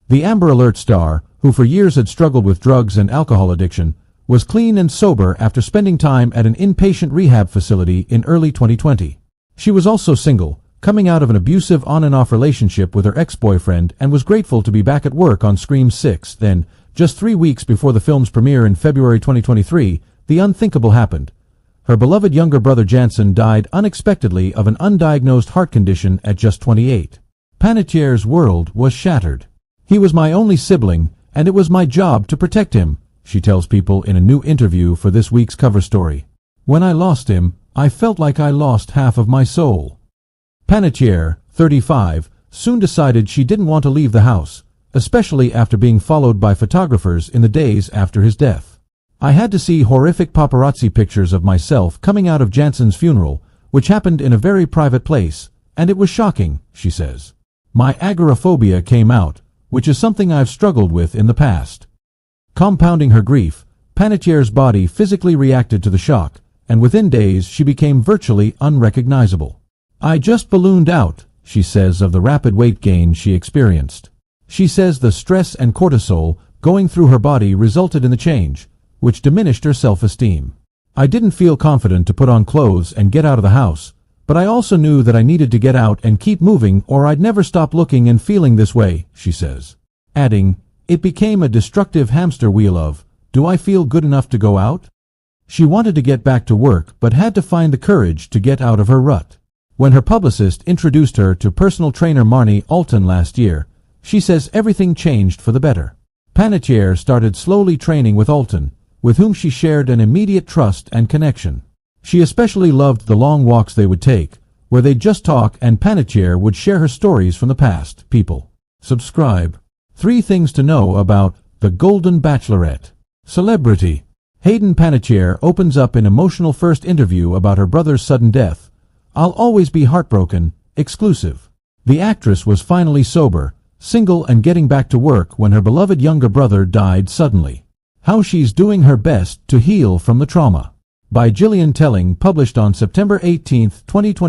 The Amber Alert star, who for years had struggled with drugs and alcohol addiction, was clean and sober after spending time at an inpatient rehab facility in early 2020. She was also single, coming out of an abusive on-and-off relationship with her ex-boyfriend, and was grateful to be back at work on Scream 6. Then, just 3 weeks before the film's premiere in February 2023, the unthinkable happened. Her beloved younger brother Jansen died unexpectedly of an undiagnosed heart condition at just 28. Panettiere's world was shattered. "He was my only sibling, and it was my job to protect him," she tells People in a new interview for this week's cover story. "When I lost him, I felt like I lost half of my soul." Panettiere, 35, soon decided she didn't want to leave the house, especially after being followed by photographers in the days after his death. "I had to see horrific paparazzi pictures of myself coming out of Jansen's funeral, which happened in a very private place, and it was shocking," she says. "My agoraphobia came out, which is something I've struggled with in the past." Compounding her grief, Panettiere's body physically reacted to the shock, and within days she became virtually unrecognizable. "I just ballooned out," she says of the rapid weight gain she experienced. She says the stress and cortisol going through her body resulted in the change, which diminished her self-esteem. "I didn't feel confident to put on clothes and get out of the house, but I also knew that I needed to get out and keep moving or I'd never stop looking and feeling this way," she says. Adding, "It became a destructive hamster wheel of, do I feel good enough to go out?" She wanted to get back to work but had to find the courage to get out of her rut. When her publicist introduced her to personal trainer Marnie Alton last year, she says everything changed for the better. Panettiere started slowly training with Alton, with whom she shared an immediate trust and connection. She especially loved the long walks they would take, where they'd just talk and Panettiere would share her stories from the past. People. Subscribe. 3 things to know about The Golden Bachelorette. Celebrity. Hayden Panettiere opens up in emotional first interview about her brother's sudden death. "I'll always be heartbroken." Exclusive. The actress was finally sober, single and getting back to work when her beloved younger brother died suddenly. How she's doing her best to heal from the trauma. By Gillian Telling, published on September 18, 2024.